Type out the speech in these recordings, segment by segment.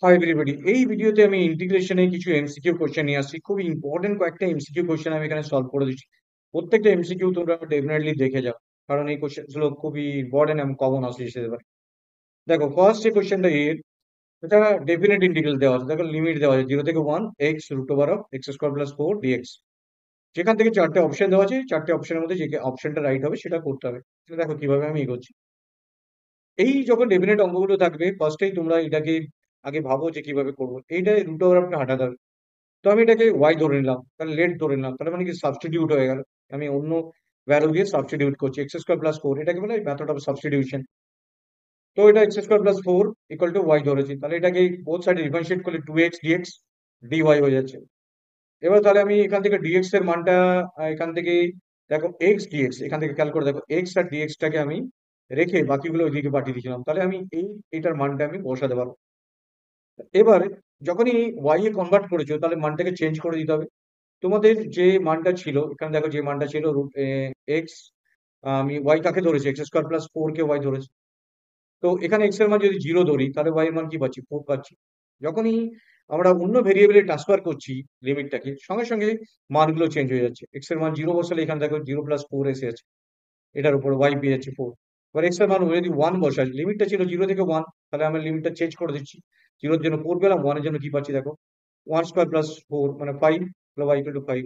Hi everybody, এই ভিডিওতে আমি ইন্টিগ্রেশনে কিছু এমসিকিউ কোশ্চেন নিয়ে আসছি। খুব ইম্পর্টেন্ট কয়েকটা এমসিকিউ কোশ্চেন আমি এখানে সলভ করে দিচ্ছি। প্রত্যেকটা এমসিকিউ তোমরা ডেফিনেটলি দেখে যাও, কারণ এই কোশ্চেন গুলো খুবই ইম্পর্টেন্ট এবং কমন আসে যেতে পারে। দেখো, ফার্স্ট যে কোশ্চেনটা এটা ডেফিনেট ইন্টিগ্রাল দেওয়া আছে। দেখো, লিমিট দেওয়া আছে 0 থেকে 1 x root over of x square plus 4 dx. যেখান থেকে চারটে অপশন দেওয়া আছে, চারটে অপশনের মধ্যে যে অপশনটা রাইট হবে সেটা করতে হবে। তো দেখো কিভাবে আমি এগোচ্ছি। এই যখন ডেফিনেট অঙ্কগুলো থাকবে, ফার্স্টেই তোমরা এটাকে আগে ভাবো যে কিভাবে করবো। এইটাই রুট ওভার আপনি হাঁটাতে হবে। তো আমি এটাকে ওয়াই ধরে নিলাম, তাহলে লেট ধরে নিলাম, তাহলে মানে কি সাবস্টিটিউট হয়ে গেল। আমি অন্য ভ্যালু দিয়ে সাবস্টিটিউট করছি। এক্স স্কোয়ার প্লাস 4 এটাকে বলে মেথড অফ সাবস্টিটিউশন। তো এটা x square plus 4 equal to y ধরেছি, তাহলে এটাকে বোথ সাইডে ডিফারেন্সিয়েট করলে 2x ডিএক্স ডিওয়াই হয়ে যাচ্ছে। এবার তাহলে আমি এখান থেকে ডিএক্স এর মানটা এখান থেকে দেখো এক্স ডিএক্স এখান থেকে ক্যালকুলেট করে দেখো এক্স আর ডিএক্স টাকে আমি রেখে বাকিগুলো ওইদিকে পাঠিয়ে দিয়েছিলাম, তাহলে আমি এইটার মানটা আমি বসাতে পারবো। এবার যখনই ওয়াই এ কনভার্ট করেছো, তাহলে মানটাকে চেঞ্জ করে দিতে হবে। তোমাদের যে মানটা ছিল এখানে দেখো, যে মানটা ছিল রুট এক্স, আমি ওয়াই কাকে ধরেছি, এক্স স্কোয়ার প্লাস 4 কে ওয়াই ধরেছি। তো এখানে এক্স এর মান যদি 0 ধরি, তাহলে ওয়াই এর মান কি পাচ্ছি, 4 পাচ্ছি। যখনই আমরা অন্য ভেরিয়েবলে ট্রান্সফার করছি লিমিটটাকে, সঙ্গে সঙ্গে মানগুলো চেঞ্জ হয়ে যাচ্ছে। এক্স এর মান 0 বসালে এখানে দেখো 0 + 4 এসে আছে, এটার উপর ওয়াই পেয়ে যাচ্ছে 4। এবার এক্স এর মান যদি 1 বসাই, লিমিটটা ছিল 0 থেকে 1, তাহলে আমি লিমিটটা চেঞ্জ করে দিচ্ছি। 0 এর জন্য 4 পেলাম, 1 এর জন্য কি পাচ্ছি দেখো, 1² + 4 মানে 5, ওয়াই ইকুয়াল টু 5।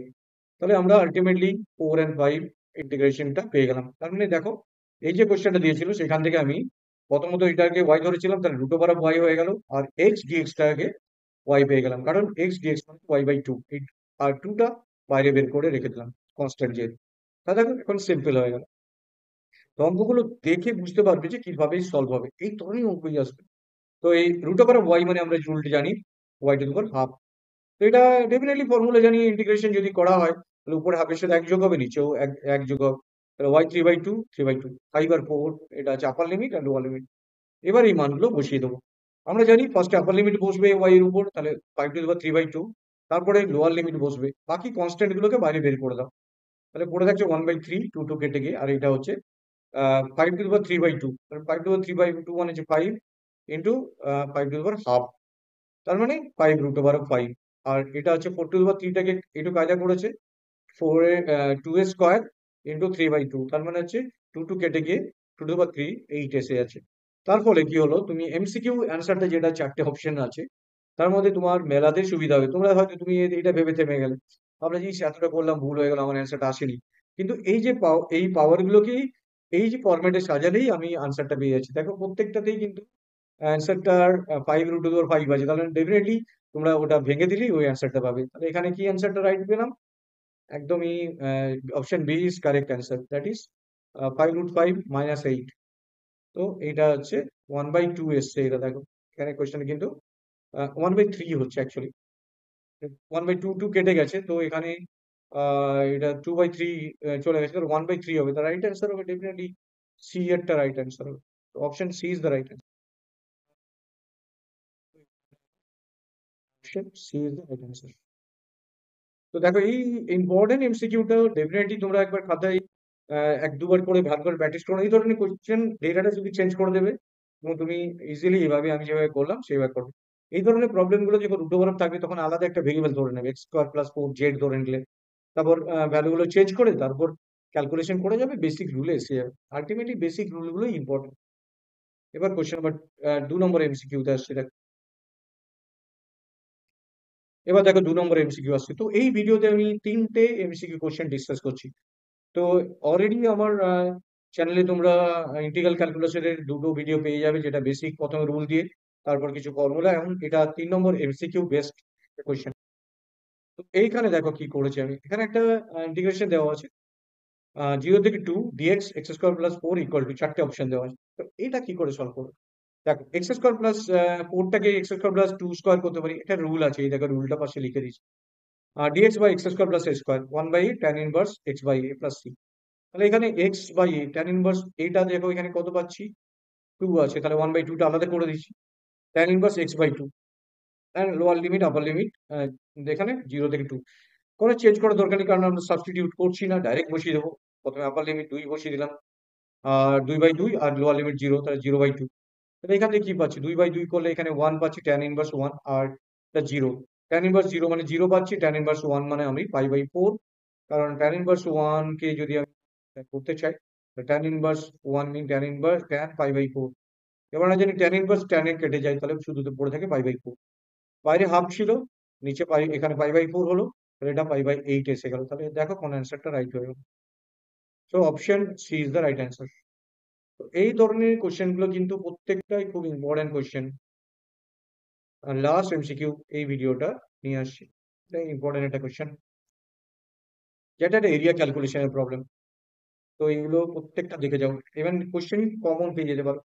তাহলে আমরা আলটিমেটলি 4 and 5 ইন্টিগ্রেশনটা পেয়ে গেলাম। তার মানে দেখো, এই যে কোশ্চেনটা দিয়েছিল সেখান থেকে আমি প্রথমত এটাকে ওয়াই ধরেছিলাম, তাহলে রুট ওভার অফ ওয়াই হয়ে গেল, আর এক্স ডিএক্সটাকে ওয়াই পেয়ে গেলাম, কারণ এক্স ডিএক্স মানে y/2, আর 2টা বাইরে বের করে রেখে দিলাম কনস্ট্যান্ট যেহেতু। তা দেখো এখন সিম্পল হয়ে গেল। তো অঙ্কগুলো দেখে বুঝতে পারবে যে কিভাবে সলভ হবে, এই ধরনের অঙ্কই আসবে। তো এই রুট ওভার অফ ওয়াই মানে আমরা রুলটা জানি, y⁻²। তো এটা ডেফিনেটলি ফর্মুলা জানি, ইন্টিগ্রেশন যদি করা হয় তাহলে উপরে হাফের সাথে এক যোগ হবে, নিচেও এক এক যোগ হবে। তাহলে ওয়াই 3/2, 3/2, 5/4, এটা আছে আপার লিমিট আর লোয়ার লিমিট। এবার এই মানগুলো বসিয়ে দেবো। আমরা জানি ফার্স্টে আপার লিমিট বসবে ওয়াই এর উপর, তাহলে 5⁻3/2। তারপরে লোয়ার লিমিট বসবে, বাকি কনস্ট্যান্ট গুলোকে বাইরে বের করে দাও। তাহলে পড়ে থাকছে 1/3, 2 কেটে গিয়ে, আর এটা হচ্ছে 5⁻3/2। 5⁻3/2 মানে হচ্ছে 5 ইন্টু 5⁻½ তার মানে 5√5। আর এটা হচ্ছে 4⁻3টাকে একটু কায়দা করেছে, 2 স্কোয়ার ইন্টু 3/2, তার মানে হচ্ছে 2 কেটে গিয়ে 2⁻3 8 এসে আছে। তার ফলে কি হলো, তুমি এমসিকিউ অ্যান্সারটা যেটা চারটে অপশন আছে তার মধ্যে তোমার মেলাতে সুবিধা হবে। তোমরা হয়তো তুমি এটা ভেবে থেমে গেলে, আমরা যে এতটা করলাম ভুল হয়ে গেল, আমার অ্যান্সারটা আসেনি। কিন্তু এই যে এই পাওয়ার গুলোকেই এই যে ফরম্যাটে সাজালেই আমি আনসারটা পেয়ে যাচ্ছি। দেখো প্রত্যেকটাতেই কিন্তু অ্যান্সারটার 5√5 আছে, তাহলে ডেফিনেটলি তোমরা ওটা ভেঙে দিলেই ওই অ্যান্সারটা পাবে। তাহলে এখানে কি অ্যান্সারটা রাইট পেলাম, একদমই option B is correct answer, that is 5√5 - 8। তো এটা হচ্ছে 1/2 এসছে, এটা দেখো এখানে কোয়েশ্চেন কিন্তু 1/3 হচ্ছে অ্যাকচুয়ালি। 1/2 টু কেটে গেছে, তো এখানে এটা 2/3 চলে গেছে, তো 1/3 হবে। তার রাইট অ্যান্সার হবে ডেফিনেটলি সি এরটা রাইট অ্যান্সার হবে। Option C is the right answer, C is the right answer. তো দেখো, এই ইম্পর্টেন্ট এমসিকিউটা ডেফিনেটলি তোমরা একবার খাতায় এক দুবার করে ভালো করে প্র্যাকটিস করো। এই ধরনের কোশ্চেন ডেটাটা শুধু চেঞ্জ করে দেবে এবং তুমি ইজিলি এভাবে আমি যেভাবে করলাম সেইভাবে করবে। এই ধরনের প্রবলেম গুলো যখন রুট ওভার থাকবে, তখন আলাদা একটা ভেরিয়েবল ধরে নেবে, x² + 4 z ধরে নিলে, তারপর ভ্যালু গুলো চেঞ্জ করে তারপর ক্যালকুলেশন করে যাবে, বেসিক রুলে এসে যাবে। আলটিমেটলি বেসিক রুল গুলোই ইম্পর্টেন্ট। এবার কোশ্চেন নাম্বার 2 নম্বর এমসিকিউতে আসছে। এবার দেখো 2 নম্বর এমসিকিউ আসছে। তো এই ভিডিওতে আমি 3টে এমসিকিউ কোশ্চেন ডিসকাস করছি। তো অলরেডি আমার চ্যানেলে তোমরা ইন্টিগ্রাল ক্যালকুলাসের দুটো ভিডিও পেয়ে যাবে, যেটা বেসিক প্রথমে রুল দিয়ে তারপর কিছু ফর্মুলা, এবং এটা 3 নম্বর এমসিকিউ বেস্ট কোশ্চেন। তো এইখানে দেখো কি করেছি আমি, এখানে একটা ইন্টিগ্রেশন দেওয়া আছে 0 থেকে 2 dx x² + 4 = চারটে অপশন দেওয়া আছে। তো এটা কি করে সলভ করবো, দেখো x² + 4টাকে x²+2² করতে পারি, এটা রুল আছে, এই দেখো রুলটা পাশে লিখে দিচ্ছি। dx/x² + a² 1/tan−1 x/a + c। তাহলে এখানে x/a tan−1 এটা দেখো এখানে কত পাচ্ছি, 2 আছে, তাহলে 1/2টা আলাদা করে দিচ্ছি। tan−1 x/2, lower limit upper limit এখানে 0 থেকে 2, কোনো চেঞ্জ করার দরকার নেই, কারণ আমরা সাবস্টিটিউট করছি না, ডাইরেক্ট বসিয়ে দেবো। প্রথমে আপার লিমিট 2 বসিয়ে দিলাম, আর 2/2 আর লোয়ার লিমিট 0, তাহলে 0/2। তাহলে এখান থেকে কি পাচ্ছি, 2/2 করলে এখানে 1 পাচ্ছি, tan ইনভার্স 1, আর এটা 0। tan ইনভার্স 0 মানে 0 পাচ্ছি, tan ইনভার্স 1 মানে আমি π/4, কারণ tan ইনভার্স 1 কে যদি আমি করতে চাই, tan ইনভার্স 1 মিন tan ইনভার্স tan π/4। এবার না জানি tan ইনভার্স tan এ কেটে যায়, তাহলে শুধু তো পড়ে থাকে π/4। বাইরে হাফ ছিল, নিচে পাই, এখানে π/4 হলো, তাহলে এটা π/8 এসে গেল। তাহলে দেখো কোন অ্যান্সারটা রাইট হয়ে গেল। So option C is the right answer. তো এই ধরনের কোশ্চেন গুলো কিন্তু প্রত্যেকটাই খুব ইম্পর্টেন্ট কোশ্চেন। আর লাস্ট এমসিকিউ এই ভিডিওটা নিয়ে আসছি, এটা ইম্পর্টেন্ট একটা কোশ্চেন, যেটা একটা এরিয়া ক্যালকুলেশনের প্রবলেম। তো এইগুলো প্রত্যেকটা দেখে যাও, ইভেন কোশ্চেন কমন পেয়ে যেতে পারো।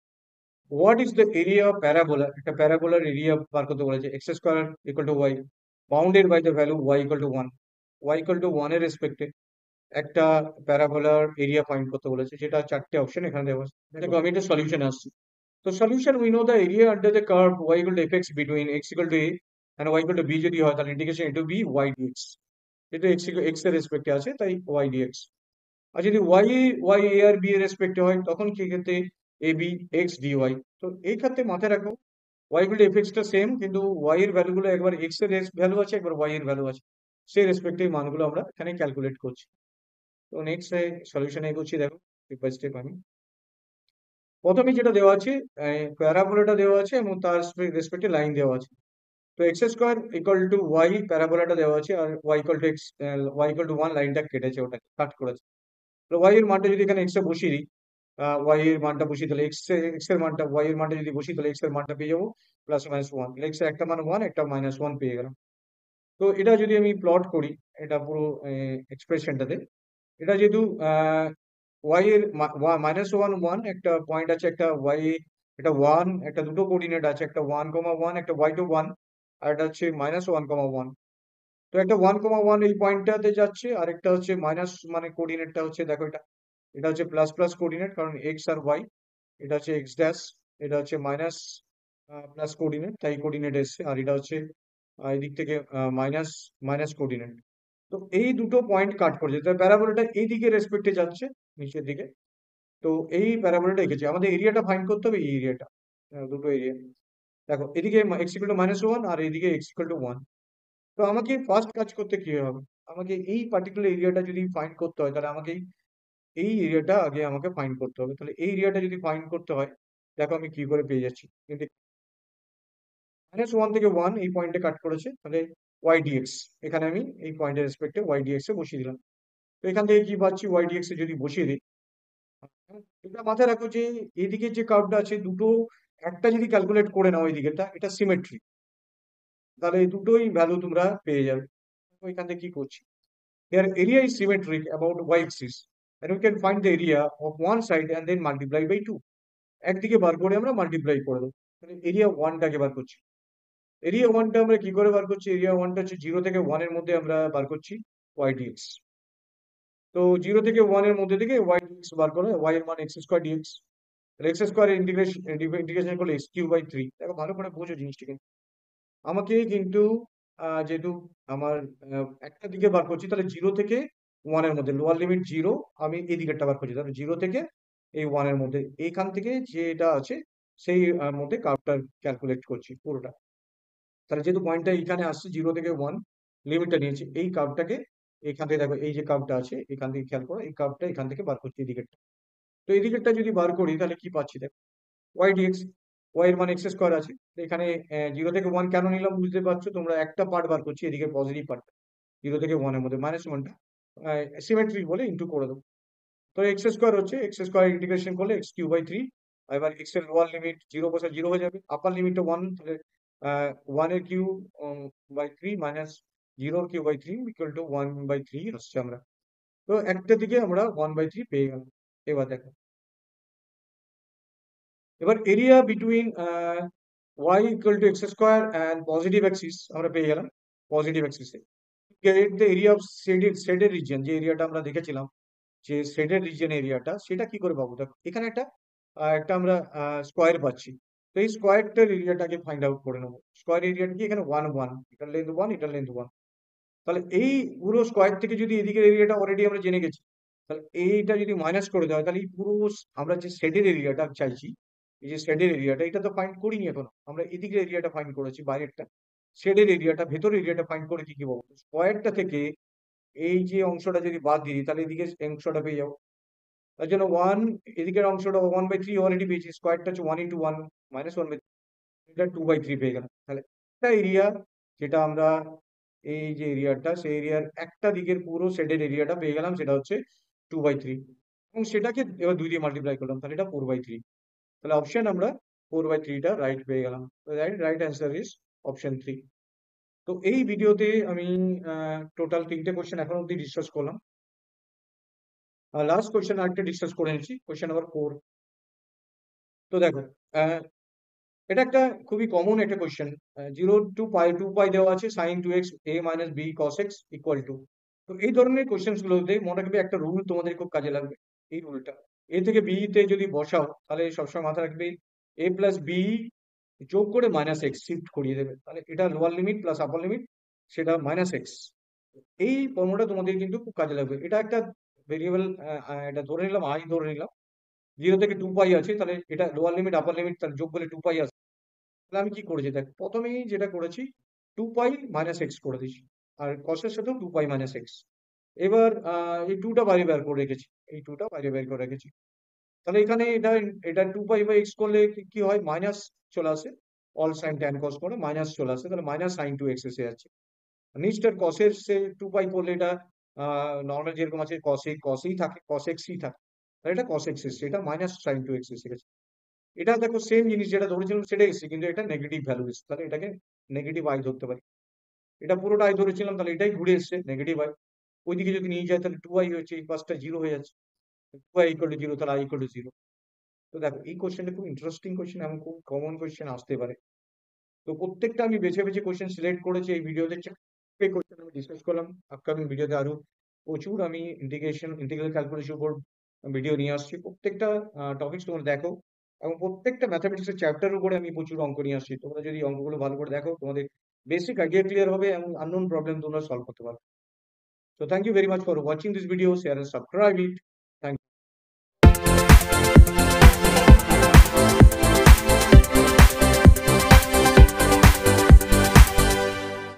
What is the area of parabola, একটা প্যারাবোলার এরিয়া বার করতে বলেছে, x square equal to y, bounded by the value y equal to 1, y equal to 1 এর রেসপেক্টে একটা প্যারাবোলার এরিয়া ফাইন্ড করতে বলেছে, যেটা চারটে অপশন এখানে দেওয়া আছে। দেখো আমি একটা সলিউশন আসছি। তো solution, we know the area under the curve y equal to fx between x equal to a and y equal to b যদি হয়, তাহলে integration into b y dx। যেহেতু x এর রেসপেক্টে আছে তাই y dx। আর যদি y a আর b এর রেসপেক্টে হয়, তখন কি ক্ষেত্রে a b x dy। তো এই ক্ষেত্রে মাথায় রাখো y ইকুয়াল টু fx টা সেম, কিন্তু y এর ভ্যালু গুলো একবার x এর ভ্যালু আছে, একবার y এর ভ্যালু আছে, সেই রেসপেক্টিভ মানগুলো আমরা এখানে ক্যালকুলেট করছি। তো নেক্সট সলিউশন এগোচ্ছি, দেখো স্টেপ বাই স্টেপ। আমি প্রথমে যেটা দেওয়া আছে, প্যারাবোলাটা দেওয়া আছে এবং তার রেসপেক্টে লাইন দেওয়া আছে। তো X square equal to Y, প্যারাবোলাটা দেওয়া আছে, আর Y equal to X, Y equal to 1 লাইনটা কেটেছে, ওটা কাট করেছে। তো ওয়াই এর মানটা যদি এখানে এক্স এ বসিয়ে দিই, ওয়াই এর মানটা বসিয়ে দিলে এক্স এর মানটা, ওয়াই এর মানটা যদি বসিয়ে দিলে এক্স এর মানটা পেয়ে যাবো +-1। এক্স এর একটা মান 1, একটা -1 পেয়ে গেলাম। তো এটা যদি আমি প্লট করি, এটা পুরো এক্সপ্রেশনটাতে, এটা যেহেতু ওয়াই এর -1 1 একটা পয়েন্ট আছে, একটা ওয়াই, একটা 1, একটা দুটো কোঅর্ডিনেট আছে, একটা 1,1, একটা y2 1, আর এটা হচ্ছে -1,1। তো একটা 1,1 এই পয়েন্টটাতে যাচ্ছে, আর একটা হচ্ছে মাইনাস, মানে কোঅর্ডিনেটটা হচ্ছে, দেখো এটা, এটা হচ্ছে প্লাস প্লাস কোঅর্ডিনেট, কারণ এক্স আর ওয়াই, এটা হচ্ছে এক্স ড্যাশ, এটা হচ্ছে মাইনাস প্লাস কোঅর্ডিনেট, তাই কোঅর্ডিনেট এসছে, আর এটা হচ্ছে এদিক থেকে মাইনাস মাইনাস কোঅর্ডিনেট। তো এই দুটো পয়েন্ট কাট করেছে, তাই প্যারাবোলাটা এই দিকে রেসপেক্টে যাচ্ছে, নিচের দিকে। তো এই প্যারাবোলাটা এঁকেছি, আমাদের এরিয়াটা ফাইন্ড করতে হবে, এই এরিয়াটা, দুটো এরিয়া। দেখো এদিকে এক্স ইকুয়াল টু -1 আর এদিকে এক্স ইকুয়াল টু 1। তো আমাকে ফার্স্ট কাজ করতে কি হবে, আমাকে এই পার্টিকুলার এরিয়াটা যদি ফাইন্ড করতে হয়, তাহলে আমাকে এই এরিয়াটা আগে আমাকে ফাইন্ড করতে হবে। তাহলে এই এরিয়াটা যদি ফাইন্ড করতে হয়, দেখো আমি কি করে পেয়ে যাচ্ছি, কিন্তু -1 থেকে 1 এই পয়েন্টে কাট করেছে, তাহলে ওয়াই ডিএক্স, এখানে আমি এই পয়েন্টের রেসপেক্টে ওয়াই ডিএক্স এ বসিয়ে দিলাম। তো এখান থেকে কি পাচ্ছি, ওয়াই ডিএক্স এ যদি বসিয়ে দিই, এটা মাথায় রাখো যে এদিকে যে কার্ভটা আছে দুটো, একটা যদি ক্যালকুলেট করে নাও এদিকেটা, এটা সিমেট্রি, তাহলে এই দুটোই ভ্যালু তোমরা পেয়ে যাবে। তো এখান থেকে কি করছি, here area is symmetric about y axis and we can find the area of one side and then multiply by 2। একদিকে বার করে আমরা মাল্টিপ্লাই করে দেবো, তাহলে এরিয়া ওয়ানটাকে বার করছি। এরিয়া ওয়ানটা আমরা কি করে বার করছি, এরিয়া ওয়ানটা হচ্ছে 0 থেকে 1 এর মধ্যে আমরা বার করছি ওয়াই ডিএক্স। তো 0 থেকে 1 এর মধ্যে থেকে ওয়াই ডিএক্স বার করে, ওয়াই এর মান এক্স স্কোয়ার ডিএক্স। এক্স স্কোয়ারের ইন্টিগ্রেশন করলে x³/3। দেখো ভালো করে বোঝো জিনিসটা, কিন্তু আমাকে কিন্তু যেহেতু আমার একটা দিকে বার করছি, তাহলে 0 থেকে 1 এর মধ্যে, লোয়ার লিমিট 0, আমি এই দিকেরটা বার করছি, তাহলে 0 থেকে এই 1 এর মধ্যে, এইখান থেকে যেটা আছে সেই মধ্যে কার্ভটা ক্যালকুলেট করছি পুরোটা। তাহলে যেহেতু পয়েন্টটা এইখানে আসছে, 0 থেকে 1 লিমিটটা নিয়েছি, এই কার্ভটাকে এখান থেকে, দেখো এই যে কার্ভটা আছে এখান থেকে খেয়াল করো, এই কার্ভটা এখান থেকে বার করছি এই দিকেরটা। তো এই দিকেরটা যদি বার করি, তাহলে কি পাচ্ছি, দেখো ওয়াই ডিএক্স, ওয়াই এর মান এক্স স্কোয়ার আছে। তো এখানে 0 থেকে 1 কেন নিলাম বুঝতে পারছো তোমরা, একটা পার্ট বার করছি, এদিকে পজিটিভ পার্ট, 0 থেকে 1 এর মধ্যে -1টা সিমেট্রিক বলে ইন্টু করে দেবো। তো এক্স স্কোয়ার হচ্ছে, এক্স স্কোয়ার ইন্টিগ্রেশন করলে x³/3। এবার এক্স এর লোয়ার লিমিট 0 বসে 0 হয়ে যাবে, আপার লিমিটটা 1, তাহলে 1 এর কিউব বাই 3 মাইনাস 0 কিউব/3 ইকুয়াল টু 1/3 হচ্ছে আমরা। তো একটা দিকে আমরা 1/3 পেয়ে গেলাম। এবার দেখো, এবার area between Y equal to X square and positive axis আমরা পেয়ে গেলাম, পজিটিভ অ্যাক্সিসে get the area of shaded region, যে এরিয়াটা আমরা দেখেছিলাম, যে শেডেড রিজিয়ন এরিয়াটা, সেটা কি করে পাবো, দেখো এখানে একটা একটা আমরা স্কোয়ার পাচ্ছি। তো এই স্কোয়ারটার এরিয়াটাকে ফাইন্ড আউট করে নেবো। স্কোয়ার এরিয়াটা কি, এখানে 1 1, এটার লেন্থ 1, এটার লেন্থ 1। তাহলে এই পুরো স্কোয়ার থেকে যদি এদিকের এরিয়াটা অলরেডি আমরা জেনে গেছি, তাহলে এইটা যদি মাইনাস করে দেওয়া হয়, তাহলে এই পুরো আমরা যে শেডের এরিয়াটা চাইছি, এই যে শেডের এরিয়াটা, এটা তো ফাইন্ড করিনি এখনো। আমরা এদিকের এরিয়াটা ফাইন্ড করেছি, বাইরেরটা। শেডের এরিয়াটা, ভেতরের এরিয়াটা ফাইন্ড করে কি বলবো? স্কোয়ারটা থেকে এই যে অংশটা যদি বাদ দিই, তাহলে এদিকে অংশটা পেয়ে যাবো। তার জন্য ওয়ান, এদিকের অংশটা 1/3 অলরেডি পেয়েছি, স্কোয়ারটা হচ্ছে 1 × 1 -1/3, এটা 2/3 পেয়ে গেলাম। তাহলে একটা এরিয়া, যেটা আমরা এই যে এরিয়াটা, সেই এরিয়ার একটা দিকের পুরো শেডের এরিয়াটা পেয়ে গেলাম, সেটা হচ্ছে 2/3, এবং সেটাকে এবার 2 দিয়ে মাল্টিপ্লাই করলাম, তাহলে এটা 4/3। তাহলে অপশন আমরা 4/3টা রাইট পেয়ে গেলাম। Right answer is option 3। তো এই ভিডিওতে আমি টোটাল 3টে কোশ্চেন এখন অব্দি ডিসকাস করলাম। লাস্ট কোশ্চেন আরেকটা ডিসকাস করে নিচ্ছি, কোশ্চেন নাম্বার 4। তো দেখো, এটা একটা খুবই কমন একটা কোশ্চেন। 0 to π, 2π দেওয়া আছে, sin 2x a - b cos x = 2। তো এই ধরনের কোশ্চেন গুলোতে মনে রাখবে একটা রুল তোমাদের খুব কাজে লাগবে। এই রুলটা, a থেকে b তে যদি বসাও, তাহলে সবসময় মাথায় রাখবে a + b যোগ করে -x শিফট করিয়ে দেবে, তাহলে এটা লোয়ার লিমিট প্লাস আপার লিমিট, সেটা -x। এই ফর্মুলাটা তোমাদের কিন্তু খুব কাজে লাগবে। এটা একটা ভেরিয়েবল, এটা ধরে নিলাম i, ধরে নিলাম 0 থেকে 2π আছে, তাহলে এটা লোয়ার লিমিট আপার লিমিট, তাহলে যোগ করলে 2π আসবে। তাহলে আমি কি করেছি দেখ, প্রথমেই যেটা করেছি 2π - x করে দিয়েছি, আর কসের সাথেও 2π - x। এবার এই 2টা বাইরে বের করে রেখেছি, এই 2টা বাইরে বের করে রেখেছি। তাহলে এখানে এটা এটা 2π/x করলে কি হয়, মাইনাস চলে আসে, অল সাইন ট্যান কস করে মাইনাস চলে আসে, তাহলে -sin 2x এসে যাচ্ছে। নিচটার কসের সে 2π করলে এটা নর্মাল যেরকম আছে কসই থাকে, cos xই থাকে, তাহলে এটা cos x এসছে, এটা -sin 2x এসে গেছে। এটা দেখো সেম জিনিস যেটা ধরেছিলাম সেটাই এসছে, কিন্তু এটা নেগেটিভ ভ্যালু এসছে, তাহলে এটাকে নেগেটিভ আই ধরতে পারি। এটা পুরোটা আই ধরেছিলাম, তাহলে এটাই ঘুরে এসছে নেগেটিভ আই। ওইদিকে যদি নিয়ে যায়, তাহলে 2i হচ্ছে, এই পাশটা 0 হয়ে যাচ্ছে, 2i = 0, তাহলে i = 0। তো দেখো এই কোশ্চেনটা খুব ইন্টারেস্টিং কোশ্চেন এবং খুব কমন কোশ্চেন আসতে পারে। তো প্রত্যেকটা আমি বেছে বেছে কোশ্চেন সিলেক্ট করেছি এই ভিডিওতে, 4টে কোশ্চেন আমি ডিসকাস করলাম। আপকামিং ভিডিওতে আরো প্রচুর আমি ইন্টিগ্রাল ক্যালকুলাসের উপর ভিডিও নিয়ে আসছি। প্রত্যেকটা টপিকস তোমরা দেখো, এবং প্রত্যেকটা ম্যাথামেটিক্সের চ্যাপ্টার উপরে আমি প্রচুর অঙ্ক নিয়ে আসছি। তোমরা যদি অঙ্কগুলো ভালো করে দেখো, তোমাদের বেসিক আইডিয়া ক্লিয়ার হবে এবং আননোন প্রবলেম তোমরা সলভ করতে পারবে। So thank you very much for watching this video. Share and subscribe it. Thank you.